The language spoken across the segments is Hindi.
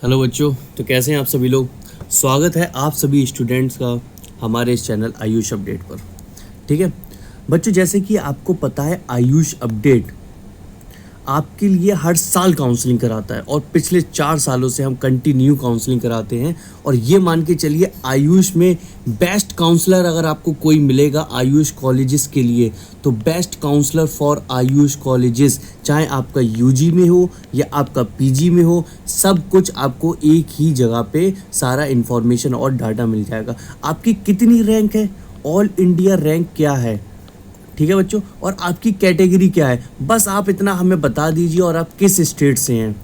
हेलो बच्चों, तो कैसे हैं आप सभी लोग। स्वागत है आप सभी स्टूडेंट्स का हमारे इस चैनल आयुष अपडेट पर। ठीक है बच्चों, जैसे कि आपको पता है आयुष अपडेट आपके लिए हर साल काउंसलिंग कराता है और पिछले 4 सालों से हम कंटिन्यू काउंसलिंग कराते हैं। और ये मान के चलिए आयुष में बेस्ट काउंसलर अगर आपको कोई मिलेगा आयुष कॉलेजेस के लिए, तो best counsellor for AYUSH colleges, चाहे आपका यूजी में हो या आपका पीजी में हो, सब कुछ आपको एक ही जगह पे सारा इन्फॉर्मेशन और डाटा मिल जाएगा। आपकी कितनी रैंक है, ऑल इंडिया रैंक क्या है, ठीक है बच्चों, और आपकी कैटेगरी क्या है, बस आप इतना हमें बता दीजिए और आप किस स्टेट से हैं।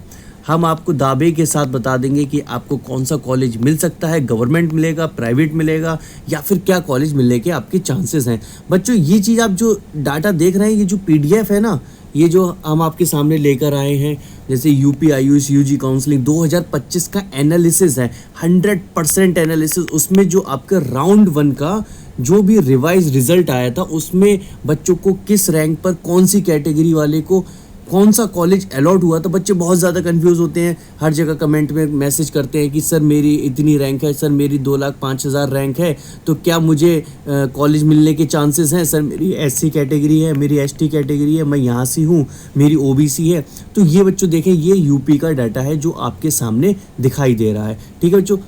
हम आपको दावे के साथ बता देंगे कि आपको कौन सा कॉलेज मिल सकता है, गवर्नमेंट मिलेगा, प्राइवेट मिलेगा, या फिर क्या कॉलेज मिलने के आपके चांसेस हैं। बच्चों ये चीज़ आप जो डाटा देख रहे हैं, ये जो पीडीएफ है ना, ये जो हम आपके सामने लेकर आए हैं, जैसे यूपी आयुष यूजी काउंसलिंग 2025 का एनालिसिस है, 100% एनालिसिस। उसमें जो आपका राउंड 1 का जो भी रिवाइज रिजल्ट आया था, उसमें बच्चों को किस रैंक पर कौन सी कैटेगरी वाले को कौन सा कॉलेज अलॉट हुआ। तो बच्चे बहुत ज़्यादा कंफ्यूज होते हैं, हर जगह कमेंट में मैसेज करते हैं कि सर मेरी इतनी रैंक है, सर मेरी 2,05,000 रैंक है, तो क्या मुझे कॉलेज मिलने के चांसेस हैं। सर मेरी एससी कैटेगरी है, मेरी एसटी कैटेगरी है, मैं यहाँ से हूँ, मेरी ओबीसी है। तो ये बच्चों देखें, ये यूपी का डाटा है जो आपके सामने दिखाई दे रहा है। ठीक है बच्चों,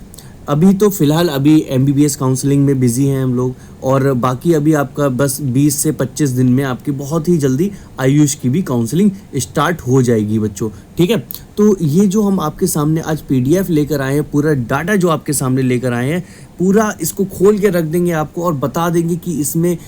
अभी तो फ़िलहाल अभी एमबीबीएस काउंसलिंग में बिज़ी हैं हम लोग, और बाकी अभी आपका बस 20 से 25 दिन में आपकी बहुत ही जल्दी आयुष की भी काउंसलिंग स्टार्ट हो जाएगी बच्चों। ठीक है, तो ये जो हम आपके सामने आज पीडीएफ लेकर आए हैं, पूरा डाटा जो आपके सामने लेकर आए हैं, पूरा इसको खोल के रख देंगे आपको और बता देंगे कि इसमें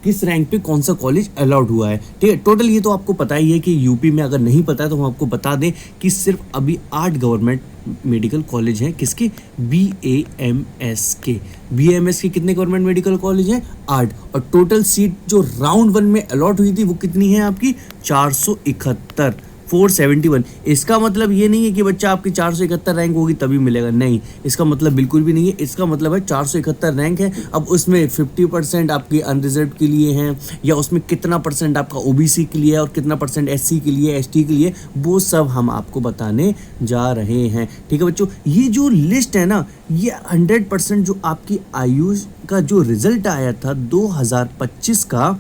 किस रैंक पे कौन सा कॉलेज अलाउड हुआ है। ठीक है, टोटल ये तो आपको पता ही है कि यूपी में अगर नहीं पता है तो हम आपको बता दें कि सिर्फ अभी 8 गवर्नमेंट मेडिकल कॉलेज हैं। किसके? बीएमएस के। बीएमएस के कितने गवर्नमेंट मेडिकल कॉलेज हैं? 8। और टोटल सीट जो राउंड 1 में अलॉट हुई थी वो कितनी है आपकी? 471, 471। इसका मतलब ये नहीं है कि बच्चा आपकी 471 रैंक होगी तभी मिलेगा, नहीं, इसका मतलब बिल्कुल भी नहीं है। इसका मतलब है 471 रैंक है, अब उसमें 50% आपकी अनरिजर्व के लिए हैं, या उसमें कितना परसेंट आपका ओबीसी के लिए है और कितना परसेंट एससी के लिए, एसटी के लिए, वो सब हम आपको बताने जा रहे हैं। ठीक है बच्चों, ये जो लिस्ट है ना, ये 100% जो आपकी आयुष का जो रिजल्ट आया था 2025 का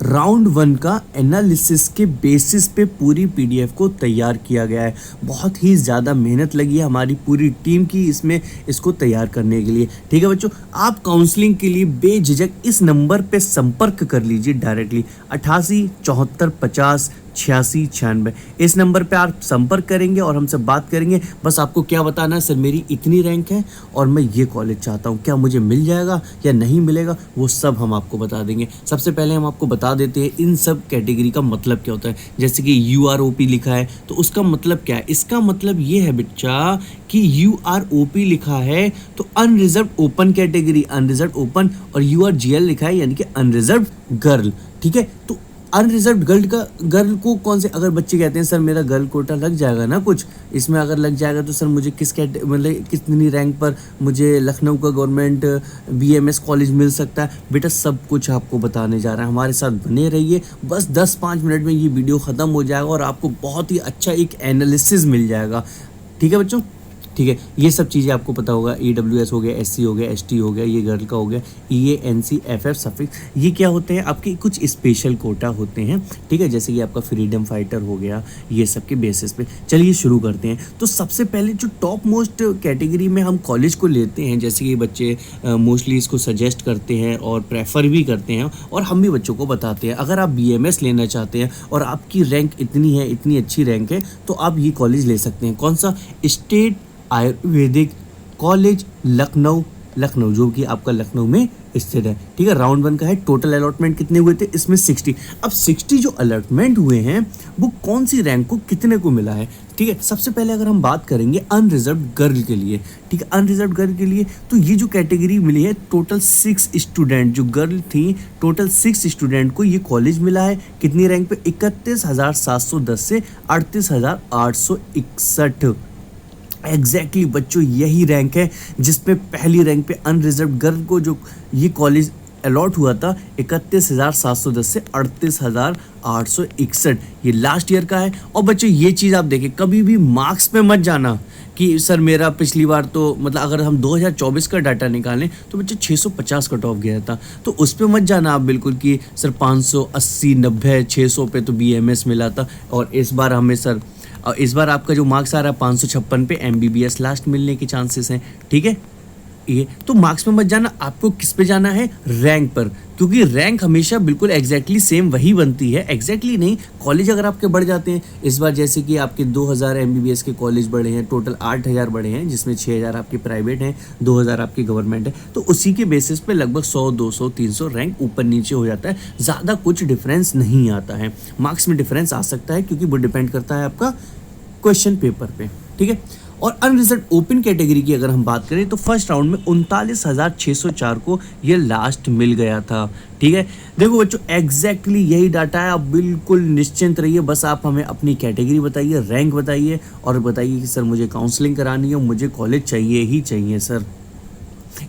राउंड 1 का एनालिसिस के बेसिस पे पूरी पीडीएफ को तैयार किया गया है। बहुत ही ज़्यादा मेहनत लगी है हमारी पूरी टीम की इसमें, इसको तैयार करने के लिए। ठीक है बच्चों, आप काउंसलिंग के लिए बेझिझक इस नंबर पे संपर्क कर लीजिए डायरेक्टली, 88 74 50 86 96। इस नंबर पे आप संपर्क करेंगे और हमसे बात करेंगे। बस आपको क्या बताना है, सर मेरी इतनी रैंक है और मैं ये कॉलेज चाहता हूँ, क्या मुझे मिल जाएगा या नहीं मिलेगा, वो सब हम आपको बता देंगे। सबसे पहले हम आपको बता देते हैं इन सब कैटेगरी का मतलब क्या होता है। जैसे कि यूआरओपी लिखा है, तो उसका मतलब क्या है? इसका मतलब ये है बच्चा कि यूआरओपी लिखा है तो unreserved open category, unreserved open, और यूआरजीएल लिखा है यानी कि अनरिजर्व गर्ल। ठीक है, तो अनरिजर्व गर्ल को कौन से, अगर बच्चे कहते हैं सर मेरा गर्ल कोटा लग जाएगा ना कुछ इसमें, अगर लग जाएगा तो सर मुझे मतलब कितनी रैंक पर मुझे लखनऊ का गवर्नमेंट बीएमएस कॉलेज मिल सकता है, बेटा सब कुछ आपको बताने जा रहे हैं। हमारे साथ बने रहिए, बस 10-5 मिनट में ये वीडियो ख़त्म हो जाएगा और आपको बहुत ही अच्छा एक एनालिसिस मिल जाएगा। ठीक है बच्चों, ठीक है, ये सब चीज़ें आपको पता होगा। EWS हो गया, SC हो गया, ST हो गया, ये गर्ल का हो गया, EA NC FF सफिक्स, ये क्या होते हैं? आपके कुछ स्पेशल कोटा होते हैं। ठीक है, जैसे कि आपका फ्रीडम फाइटर हो गया, ये सब के बेसिस पे। चलिए शुरू करते हैं। तो सबसे पहले जो टॉप मोस्ट कैटेगरी में हम कॉलेज को लेते हैं, जैसे कि बच्चे मोस्टली इसको सजेस्ट करते हैं और प्रेफर भी करते हैं, और हम भी बच्चों को बताते हैं अगर आप BMS लेना चाहते हैं और आपकी रैंक इतनी है, इतनी अच्छी रैंक है, तो आप ये कॉलेज ले सकते हैं। कौन सा? स्टेट आयुर्वेदिक कॉलेज लखनऊ, लखनऊ जो कि आपका लखनऊ में स्थित है। ठीक है, राउंड 1 का है। टोटल अलॉटमेंट कितने हुए थे इसमें? 60। अब 60 जो अलॉटमेंट हुए हैं वो कौन सी रैंक को कितने को मिला है? ठीक है, सबसे पहले अगर हम बात करेंगे अनरिजर्व गर्ल के लिए, ठीक है, अनरिजर्व गर्ल के लिए, तो ये जो कैटेगरी मिली है, टोटल 6 स्टूडेंट जो गर्ल थी, टोटल 6 स्टूडेंट को ये कॉलेज मिला है। कितनी रैंक पे? 31,710 से 38,861। बच्चों यही रैंक है जिसमें पहली रैंक पे अनरिजर्व गर्ल को जो ये कॉलेज अलॉट हुआ था 31,710 से 38,861, ये लास्ट ईयर का है। और बच्चों ये चीज़ आप देखें, कभी भी मार्क्स पे मत जाना कि सर मेरा पिछली बार तो मतलब अगर हम 2024 का डाटा निकालें तो बच्चे 650 कट ऑफ गया था, तो उस पे मत जाना आप बिल्कुल कि सर 580 90 600 पे तो BMS मिला था और इस बार हमें सर इस बार आपका जो मार्क्स आ रहा है 556 पे MBBS लास्ट मिलने के चांसेस हैं। ठीक है, ये तो मार्क्स में मत जाना, आपको किस पे जाना है, रैंक पर, क्योंकि रैंक हमेशा बिल्कुल एग्जैक्टली सेम वही बनती है, एग्जैक्टली नहीं। कॉलेज अगर आपके बढ़ जाते हैं, इस बार जैसे कि आपके 2000 MBBS के कॉलेज बढ़े हैं, टोटल 8000 बढ़े हैं, जिसमें 6000 आपके प्राइवेट हैं, 2000 आपकी गवर्नमेंट है, तो उसी के बेसिस पे लगभग 100 200 300 रैंक ऊपर नीचे हो जाता है, ज़्यादा कुछ डिफरेंस नहीं आता है। मार्क्स में डिफरेंस आ सकता है क्योंकि वो डिपेंड करता है आपका क्वेश्चन पेपर पे। ठीक है, और अनरिजर्व ओपन कैटेगरी की अगर हम बात करें तो फर्स्ट राउंड में 39,604 को ये लास्ट मिल गया था। ठीक है, देखो बच्चों एग्जैक्टली यही डाटा है, आप बिल्कुल निश्चिंत रहिए, बस आप हमें अपनी कैटेगरी बताइए, रैंक बताइए और बताइए कि सर मुझे काउंसलिंग करानी है, मुझे कॉलेज चाहिए ही चाहिए सर।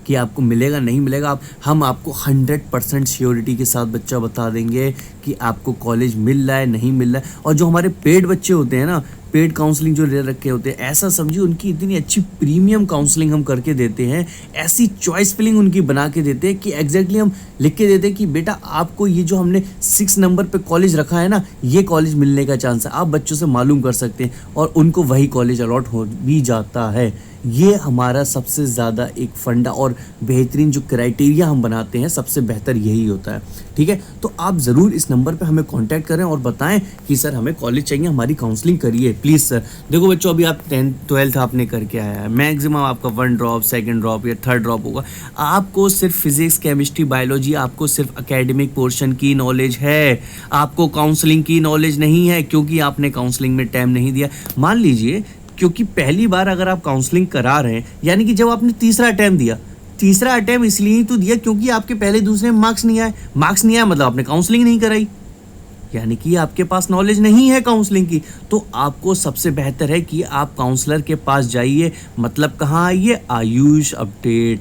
कि आपको मिलेगा नहीं मिलेगा, हम आपको 100% श्योरिटी के साथ बच्चा बता देंगे कि आपको कॉलेज मिल रहा है नहीं मिल रहा है। और जो हमारे पेड बच्चे होते हैं ना, पेड काउंसलिंग जो ले रखे होते हैं, ऐसा समझिए उनकी इतनी अच्छी प्रीमियम काउंसलिंग हम करके देते हैं, ऐसी चॉइस फिलिंग उनकी बना के देते हैं कि एग्जैक्टली हम लिख के देते हैं कि बेटा आपको ये जो हमने 6 नंबर पे कॉलेज रखा है ना, ये कॉलेज मिलने का चांस है, आप बच्चों से मालूम कर सकते हैं और उनको वही कॉलेज अलॉट हो भी जाता है। ये हमारा सबसे ज़्यादा एक फंडा और बेहतरीन जो क्राइटेरिया हम बनाते हैं, सबसे बेहतर यही होता है। ठीक है, तो आप ज़रूर इस नंबर पे हमें कांटेक्ट करें और बताएं कि सर हमें कॉलेज चाहिए, हमारी काउंसलिंग करिए प्लीज़ सर। देखो बच्चों, अभी आप 10th 12th आपने करके आया है, मैक्सिमम आपका 1 ड्रॉप 2nd ड्रॉप या 3rd ड्रॉप होगा। आपको सिर्फ फिजिक्स केमिस्ट्री बायोलॉजी, आपको सिर्फ एकेडमिक पोर्शन की नॉलेज है, आपको काउंसलिंग की नॉलेज नहीं है, क्योंकि आपने काउंसलिंग में टाइम नहीं दिया। मान लीजिए क्योंकि पहली बार अगर आप काउंसलिंग करा रहे हैं, यानी कि जब आपने तीसरा अटैम्प्ट दिया, तीसरा अटैम्प्ट इसलिए ही तो दिया क्योंकि आपके पहले दूसरे मार्क्स नहीं आए, मार्क्स नहीं आया मतलब आपने काउंसलिंग नहीं कराई, यानी कि आपके पास नॉलेज नहीं है काउंसलिंग की। तो आपको सबसे बेहतर है कि आप काउंसलर के पास जाइए, मतलब कहाँ आइए, आयुष अपडेट,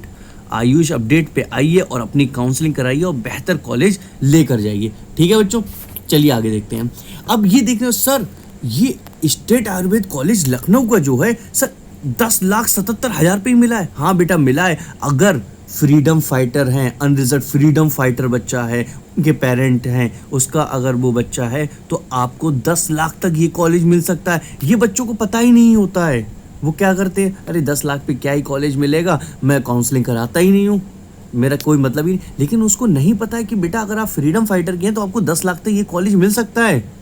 आयुष अपडेट पे आइए और अपनी काउंसलिंग कराइए और बेहतर कॉलेज लेकर जाइए। ठीक है बच्चों, चलिए आगे देखते हैं। अब ये देख रहे हो सर, ये स्टेट आयुर्वेद कॉलेज लखनऊ का जो है सर 10,77,000 पे ही मिला है। हाँ बेटा मिला है, अगर फ्रीडम फाइटर हैं, अनरिजर्व फ्रीडम फाइटर बच्चा है, उनके पेरेंट हैं, उसका अगर वो बच्चा है तो आपको 10 लाख तक ये कॉलेज मिल सकता है। ये बच्चों को पता ही नहीं होता है, वो क्या करते हैं, अरे 10 लाख पे क्या ही कॉलेज मिलेगा, मैं काउंसलिंग कराता ही नहीं हूँ, मेरा कोई मतलब ही नहीं। लेकिन उसको नहीं पता है कि बेटा अगर आप फ्रीडम फाइटर के हैं तो आपको 10 लाख तक ये कॉलेज मिल सकता है।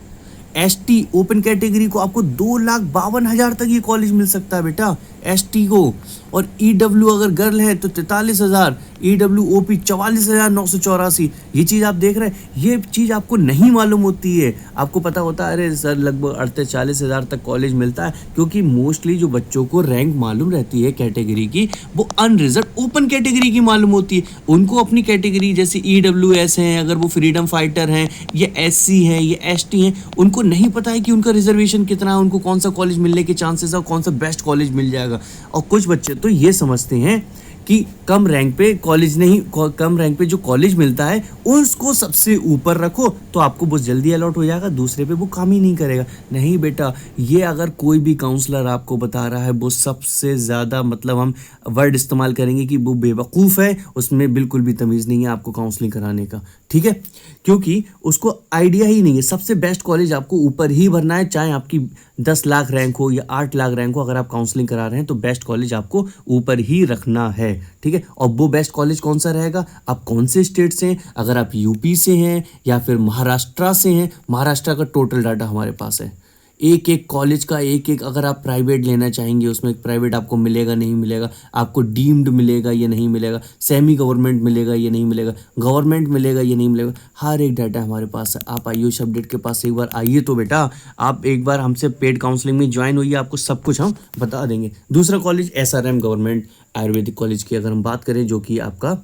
ST ओपन कैटेगरी को आपको 2,52,000 तक ये कॉलेज मिल सकता है बेटा, ST को। और EW अगर गर्ल है तो 43,000, EW OP 44,984। ये चीज़ आप देख रहे हैं, ये चीज़ आपको नहीं मालूम होती है। आपको पता होता है अरे सर लगभग 38-40,000 तक कॉलेज मिलता है, क्योंकि मोस्टली जो बच्चों को रैंक मालूम रहती है कैटेगरी की, वो अनरिजर्व ओपन कैटेगरी की मालूम होती है। उनको अपनी कैटेगरी जैसे EWS हैं, अगर वो फ्रीडम फाइटर हैं, ये SC हैं, ये ST हैं, उनको नहीं पता है कि उनका रिजर्वेशन कितना है, उनको कौन सा कॉलेज मिलने के चांसेस है और कौन सा बेस्ट कॉलेज मिल जाएगा। और कुछ बच्चे तो ये समझते हैं कि कम रैंक पे कॉलेज नहीं, कम रैंक पे जो कॉलेज मिलता है उसको सबसे ऊपर रखो तो आपको बहुत जल्दी अलॉट हो जाएगा, दूसरे पे वो काम ही नहीं करेगा। नहीं बेटा, ये अगर कोई भी काउंसलर आपको बता रहा है वो सबसे ज़्यादा, मतलब हम वर्ड इस्तेमाल करेंगे कि वो बेवकूफ़ है, उसमें बिल्कुल भी तमीज़ नहीं है आपको काउंसलिंग कराने का। ठीक है, क्योंकि उसको आइडिया ही नहीं है। सबसे बेस्ट कॉलेज आपको ऊपर ही भरना है, चाहे आपकी 10 लाख रैंक हो या 8 लाख रैंक हो। अगर आप काउंसलिंग करा रहे हैं तो बेस्ट कॉलेज आपको ऊपर ही रखना है। ठीक है, और वो बेस्ट कॉलेज कौन सा रहेगा, आप कौन से स्टेट से हैं, अगर आप यूपी से हैं या फिर महाराष्ट्र से हैं, महाराष्ट्र का टोटल डाटा हमारे पास है, एक एक कॉलेज का एक एक। अगर आप प्राइवेट लेना चाहेंगे उसमें प्राइवेट आपको मिलेगा नहीं मिलेगा, आपको डीम्ड मिलेगा या नहीं मिलेगा, सेमी गवर्नमेंट मिलेगा या नहीं मिलेगा, गवर्नमेंट मिलेगा या नहीं मिलेगा, हर एक डाटा हमारे पास है। आप आयुष अपडेट के पास एक बार आइए तो बेटा, आप एक बार हमसे पेड काउंसलिंग में ज्वाइन होइए, आपको सब कुछ हम बता देंगे। दूसरा college SRM government Ayurvedic college की अगर हम बात करें, जो कि आपका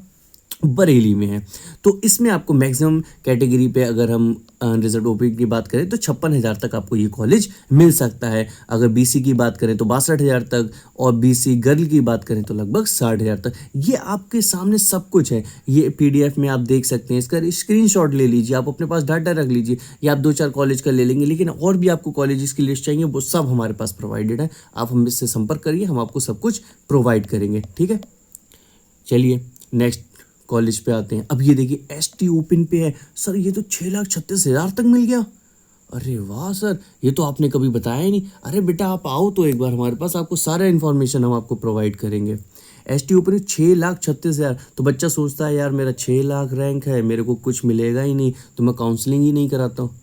बरेली में है। तो इसमें आपको मैक्सिमम कैटेगरी पे अगर हम रिजल्ट ओपन की बात करें तो 56,000 तक आपको ये कॉलेज मिल सकता है। अगर बीसी की बात करें तो 62,000 तक, और बीसी गर्ल की बात करें तो लगभग 60,000 तक। ये आपके सामने सब कुछ है, ये पीडीएफ में आप देख सकते हैं। इसका स्क्रीनशॉट ले लीजिए, आप अपने पास डाटा रख लीजिए, या आप 2-4 कॉलेज का ले लेंगे, लेकिन और भी आपको कॉलेजेस की लिस्ट चाहिए वो सब हमारे पास प्रोवाइडेड है। आप हमसे संपर्क करिए, हम आपको सब कुछ प्रोवाइड करेंगे, ठीक है। चलिए नेक्स्ट कॉलेज पे आते हैं। अब ये देखिए एसटी ओपन पे है सर, ये तो 6,36,000 तक मिल गया। अरे वाह सर, ये तो आपने कभी बताया ही नहीं। अरे बेटा आप आओ तो एक बार हमारे पास, आपको सारा इन्फॉर्मेशन हम आपको प्रोवाइड करेंगे। ST open 6,36,000। तो बच्चा सोचता है यार मेरा 6 लाख रैंक है, मेरे को कुछ मिलेगा ही नहीं, तो मैं काउंसलिंग ही नहीं कराता हूँ।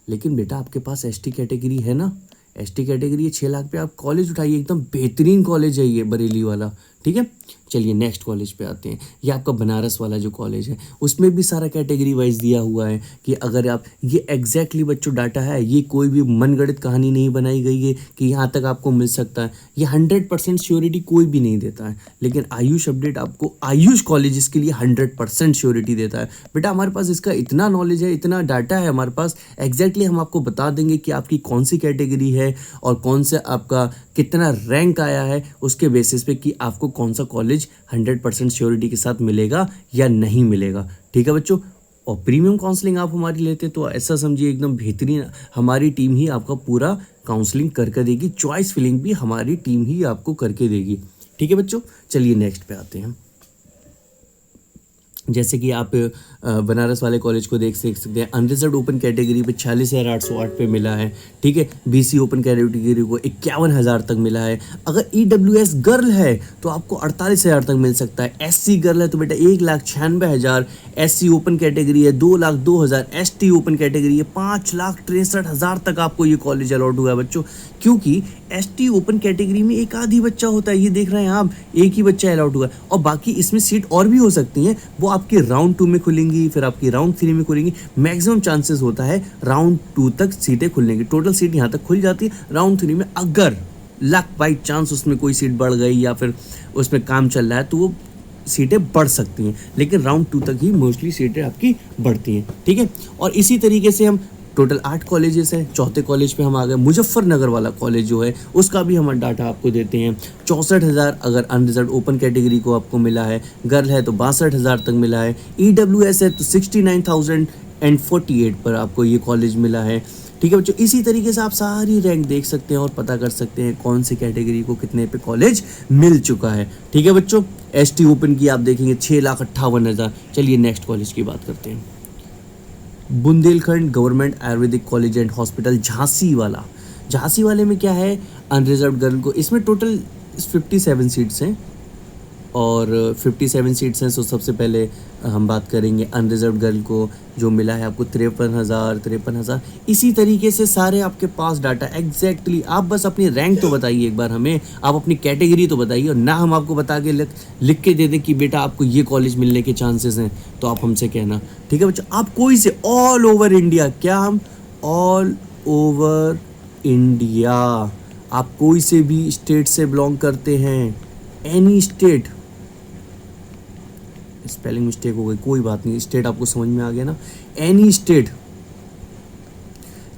लेकिन बेटा आपके पास एसटी कैटेगरी है ना, एसटी कैटेगरी 6 लाख पे आप कॉलेज उठाइए, एकदम बेहतरीन कॉलेज है ये बरेली वाला, ठीक है। चलिए नेक्स्ट कॉलेज पे आते हैं। ये आपका बनारस वाला जो कॉलेज है उसमें भी सारा कैटेगरी वाइज दिया हुआ है कि अगर आप, ये एग्जैक्टली बच्चों डाटा है, ये कोई भी मनगढ़ंत कहानी नहीं बनाई गई है कि यहाँ तक आपको मिल सकता है। ये 100% श्योरिटी कोई भी नहीं देता है, लेकिन आयुष अपडेट आपको आयुष कॉलेजेस के लिए 100% श्योरिटी देता है। बेटा हमारे पास इसका इतना नॉलेज है, इतना डाटा है हमारे पास, एग्जैक्टली हम आपको बता देंगे कि आपकी कौन सी कैटेगरी है और कौन से आपका कितना रैंक आया है, उसके बेसिस पे कि आपको कौन सा कॉलेज 100% श्योरिटी के साथ मिलेगा या नहीं मिलेगा, ठीक है बच्चों। और प्रीमियम काउंसलिंग आप हमारी लेते तो ऐसा समझिए एकदम बेहतरीन, हमारी टीम ही आपका पूरा काउंसलिंग करके देगी, चॉइस फिलिंग भी हमारी टीम ही आपको करके देगी, ठीक है बच्चों। चलिए नेक्स्ट पे आते हैं। जैसे कि आप बनारस वाले कॉलेज को देख सकते हैं, अनरिजर्व ओपन कैटेगरी पे 46,808 पे मिला है, ठीक है। बीसी ओपन कैटेगरी को 51,000 तक मिला है। अगर ईडब्ल्यूएस गर्ल है तो आपको 48,000 तक मिल सकता है। एससी गर्ल है तो बेटा 1,96,000, एससी ओपन कैटेगरी है 2,02,000, एसटी ओपन कैटेगरी है 5,63,000 तक आपको ये कॉलेज अलॉट हुआ है बच्चों। क्योंकि एसटी ओपन कैटेगरी में एक आधी बच्चा होता है, ये देख रहे हैं आप, एक ही बच्चा अलॉट हुआ है, और बाकी इसमें सीट और भी हो सकती हैं, वो आपकी राउंड 2 में खुलेंगी, फिर आपकी राउंड 3 में खुलेंगी। मैक्सिमम चांसेस होता है राउंड 2 तक सीटें खुलने, टोटल सीट यहाँ तक खुल जाती है। राउंड 3 में अगर लक बाई चांस उसमें कोई सीट बढ़ गई या फिर उसमें काम चल रहा है तो वो सीटें बढ़ सकती हैं, लेकिन राउंड 2 तक ही मोस्टली सीटें आपकी बढ़ती हैं, ठीक है। और इसी तरीके से हम टोटल 8 कॉलेजेस हैं। चौथे कॉलेज पे हम आ गए, मुजफ्फरनगर वाला कॉलेज जो है उसका भी हम डाटा आपको देते हैं। 64,000 अगर अनरिजर्व ओपन कैटेगरी को आपको मिला है, गर्ल है तो 62,000 तक मिला है, ईडब्ल्यूएस है तो 69,048 पर आपको ये कॉलेज मिला है, ठीक है बच्चों। इसी तरीके से आप सारी रैंक देख सकते हैं और पता कर सकते हैं कौन सी कैटेगरी को कितने पे कॉलेज मिल चुका है, ठीक है बच्चों। एसटी ओपन की आप देखेंगे 6,58,000। चलिए नेक्स्ट कॉलेज की बात करते हैं। Bundelkhand government Ayurvedic college and hospital Jhansi वाला। झांसी वाले में क्या है, अनरिजर्व गर्ल को, इसमें टोटल 57 सीट्स हैं और 57 सीट्स हैं। सो सबसे पहले हम बात करेंगे अनरिजर्व गर्ल को जो मिला है आपको 53,000। इसी तरीके से सारे आपके पास डाटा एग्जैक्टली, आप बस अपनी रैंक तो बताइए एक बार हमें, आप अपनी कैटेगरी तो बताइए, और ना हम आपको बता के लिख के दे दें कि बेटा आपको ये कॉलेज मिलने के चांसेस हैं, तो आप हमसे कहना, ठीक है बच्चों। आप कोई से ऑल ओवर इंडिया, क्या हम ऑल ओवर इंडिया, आप कोई से भी स्टेट से बिलोंग करते हैं, एनी स्टेट, स्पेलिंग मिस्टेक हो गई कोई बात नहीं, स्टेट आपको समझ में आ गया ना, एनी स्टेट,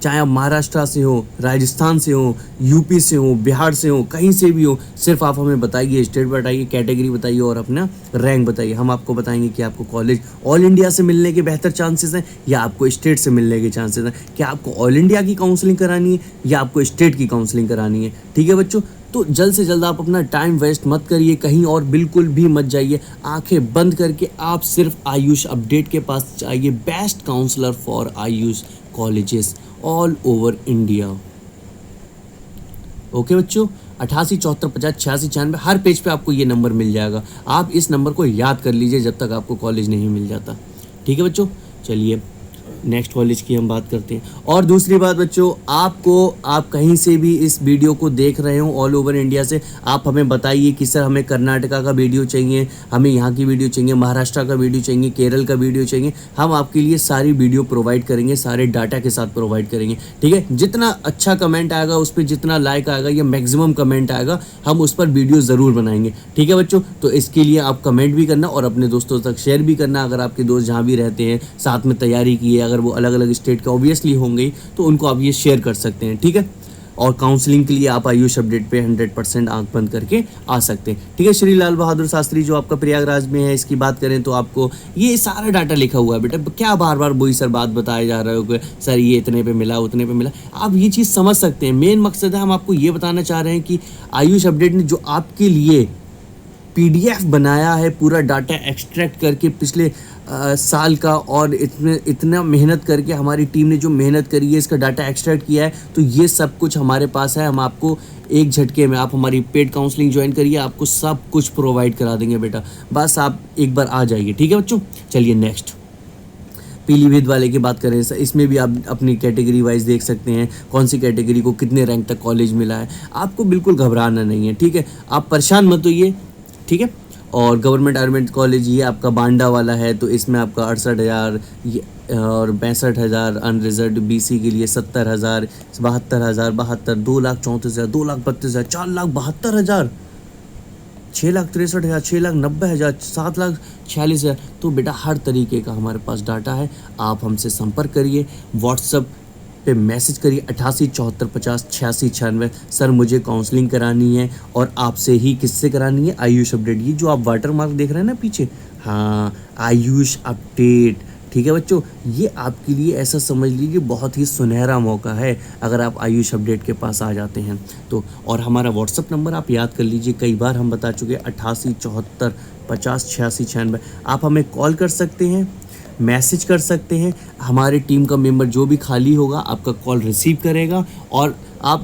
चाहे आप महाराष्ट्र से हो, राजस्थान से हो, यूपी से हो, बिहार से हो, कहीं से भी हो, सिर्फ आप हमें बताइए, स्टेट बताइए, कैटेगरी बताइए और अपना रैंक बताइए। हम आपको बताएंगे कि आपको कॉलेज ऑल इंडिया से मिलने के बेहतर चांसेस हैं या आपको स्टेट से मिलने के चांसेस हैं, क्या आपको ऑल इंडिया की काउंसलिंग करानी है या आपको स्टेट की काउंसलिंग करानी है, ठीक है बच्चों। तो जल्द से जल्द आप अपना टाइम वेस्ट मत करिए, कहीं और बिल्कुल भी मत जाइए, आंखें बंद करके आप सिर्फ आयुष अपडेट के पास जाइए, best counsellor for AYUSH colleges all over India. Okay बच्चों, 88 74 50 86 96 हर पेज पे आपको ये नंबर मिल जाएगा। आप इस नंबर को याद कर लीजिए जब तक आपको कॉलेज नहीं मिल जाता, ठीक है बच्चों। चलिए नेक्स्ट कॉलेज की हम बात करते हैं। और दूसरी बात बच्चों, आप कहीं से भी इस वीडियो को देख रहे हो ऑल ओवर इंडिया से, आप हमें बताइए कि सर हमें कर्नाटका का वीडियो चाहिए, हमें यहाँ की वीडियो चाहिए, महाराष्ट्र का वीडियो चाहिए, केरल का वीडियो चाहिए। हम आपके लिए सारी वीडियो प्रोवाइड करेंगे, सारे डाटा के साथ प्रोवाइड करेंगे। ठीक है, जितना अच्छा कमेंट आएगा उस पर, जितना लाइक आएगा या मैक्सिमम कमेंट आएगा, हम उस पर वीडियो ज़रूर बनाएंगे। ठीक है बच्चों, तो इसके लिए आप कमेंट भी करना और अपने दोस्तों तक शेयर भी करना। अगर आपके दोस्त जहाँ भी रहते हैं, साथ में तैयारी की है, अगर वो अलग अलग स्टेट के ऑब्वियसली होंगे, तो उनको आप ये शेयर कर सकते हैं। ठीक है, और काउंसलिंग के लिए आप आयुष अपडेट पे 100% आंख बंद करके आ सकते हैं। ठीक है, श्री लाल बहादुर शास्त्री जो आपका प्रयागराज में है, इसकी बात करें तो आपको ये सारा डाटा लिखा हुआ है। बेटा क्या बार बार वही सर बात बताया जा रहा है कि सर ये इतने पे मिला, उतने पे मिला, आप ये चीज़ समझ सकते हैं। मेन मकसद है, हम आपको ये बताना चाह रहे हैं कि आयुष अपडेट ने जो आपके लिए PDF बनाया है, पूरा डाटा एक्सट्रैक्ट करके पिछले साल का, और इतना मेहनत करके हमारी टीम ने जो मेहनत करी है, इसका डाटा एक्सट्रैक्ट किया है, तो ये सब कुछ हमारे पास है। हम आपको एक झटके में, आप हमारी पेड काउंसलिंग ज्वाइन करिए, आपको सब कुछ प्रोवाइड करा देंगे बेटा, बस आप एक बार आ जाइए। ठीक है बच्चों, चलिए नेक्स्ट पीलीभीत वाले की बात करें, इसमें भी आप अपनी कैटेगरी वाइज देख सकते हैं, कौन सी कैटेगरी को कितने रैंक तक कॉलेज मिला है। आपको बिल्कुल घबराना नहीं है। ठीक है, आप परेशान मत होइए। ठीक है, और गवर्नमेंट कॉलेज ये आपका बांडा वाला है, तो इसमें आपका 68,000 और 65,000 अनरिजर्व, BC के लिए 70,000, 72,000, 2,34,000, 2,32,000, 4,72,000, 6,63,000, 6,90,000, 7,46,000। तो बेटा हर तरीके का हमारे पास डाटा है। आप हमसे संपर्क करिए, व्हाट्सएप पे मैसेज करिए 88 74 50 86 96। सर मुझे काउंसलिंग करानी है, और आपसे ही किससे करानी है? आयुष अपडेट। ये जो आप वाटर मार्क देख रहे हैं ना पीछे, हाँ आयुष अपडेट। ठीक है बच्चों, ये आपके लिए ऐसा समझ लीजिए बहुत ही सुनहरा मौका है अगर आप आयुष अपडेट के पास आ जाते हैं तो। और हमारा व्हाट्सअप नंबर आप याद कर लीजिए, कई बार हम बता चुके, 88 74 50 86 96। आप हमें कॉल कर सकते हैं, मैसेज कर सकते हैं। हमारी टीम का मेंबर जो भी खाली होगा आपका कॉल रिसीव करेगा, और आप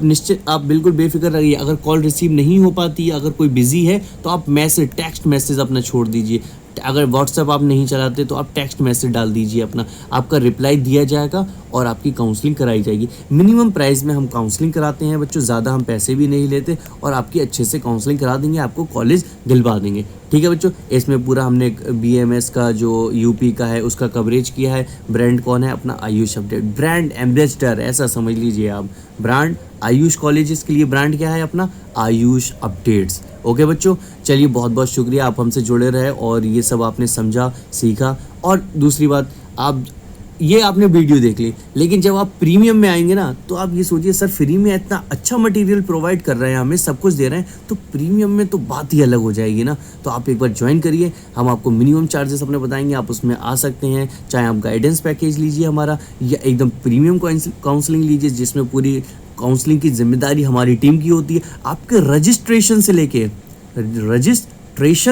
बिल्कुल बेफिक्र रहिए। अगर कॉल रिसीव नहीं हो पाती है, अगर कोई बिजी है, तो आप टेक्स्ट मैसेज अपना छोड़ दीजिए। अगर व्हाट्सएप आप नहीं चलाते तो आप टेक्स्ट मैसेज डाल दीजिए अपना, आपका रिप्लाई दिया जाएगा और आपकी काउंसलिंग कराई जाएगी। मिनिमम प्राइस में हम काउंसलिंग कराते हैं बच्चों, ज़्यादा हम पैसे भी नहीं लेते, और आपकी अच्छे से काउंसलिंग करा देंगे, आपको कॉलेज दिलवा देंगे। ठीक है बच्चों, इसमें पूरा हमने BMS का जो UP का है उसका कवरेज किया है। ब्रांड कौन है? अपना आयुष अपडेट, ब्रांड एम्बेसडर ऐसा समझ लीजिए आप। ब्रांड आयुष कॉलेजेस के लिए ब्रांड क्या है? अपना आयुष अपडेट्स। ओके बच्चों, चलिए बहुत बहुत शुक्रिया, आप हमसे जुड़े रहे और ये सब आपने समझा, सीखा। और दूसरी बात, आपने वीडियो देख ली, लेकिन जब आप प्रीमियम में आएंगे ना, तो आप ये सोचिए सर फ्री में इतना अच्छा मटेरियल प्रोवाइड कर रहे हैं, हमें सब कुछ दे रहे हैं, तो प्रीमियम में तो बात ही अलग हो जाएगी ना। तो आप एक बार ज्वाइन करिए, हम आपको मिनिमम चार्जेस अपने बताएंगे, आप उसमें आ सकते हैं। चाहे आप गाइडेंस पैकेज लीजिए हमारा, या एकदम प्रीमियम काउंसलिंग लीजिए जिसमें पूरी काउंसलिंग की जिम्मेदारी हमारी टीम की होती है। आपके रजिस्ट्रेशन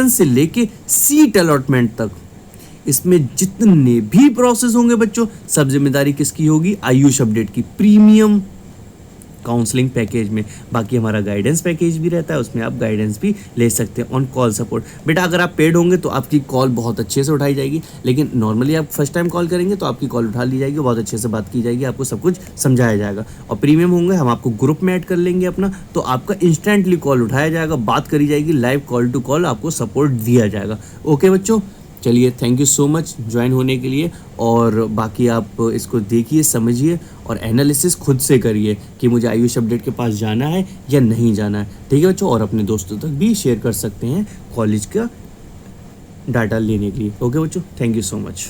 से लेके सीट अलॉटमेंट तक, इसमें जितने भी प्रोसेस होंगे बच्चों, सब जिम्मेदारी किसकी होगी? आयुष अपडेट की, प्रीमियम काउंसलिंग पैकेज में। बाकी हमारा गाइडेंस पैकेज भी रहता है, उसमें आप गाइडेंस भी ले सकते हैं ऑन कॉल सपोर्ट। बेटा अगर आप पेड होंगे तो आपकी कॉल बहुत अच्छे से उठाई जाएगी, लेकिन नॉर्मली आप फर्स्ट टाइम कॉल करेंगे तो आपकी कॉल उठा ली जाएगी, बहुत अच्छे से बात की जाएगी, आपको सब कुछ समझाया जाएगा। और प्रीमियम होंगे, हम आपको ग्रुप में ऐड कर लेंगे अपना, तो आपका इंस्टेंटली कॉल उठाया जाएगा, बात करी जाएगी, लाइव कॉल टू कॉल आपको सपोर्ट दिया जाएगा। ओके बच्चों, चलिए thank you so much join होने के लिए। और बाकी आप इसको देखिए, समझिए और एनालिसिस खुद से करिए कि मुझे आयुष अपडेट के पास जाना है या नहीं जाना है। ठीक है बच्चों, और अपने दोस्तों तक भी शेयर कर सकते हैं कॉलेज का डाटा लेने के लिए। ओके बच्चों, थैंक यू सो मच।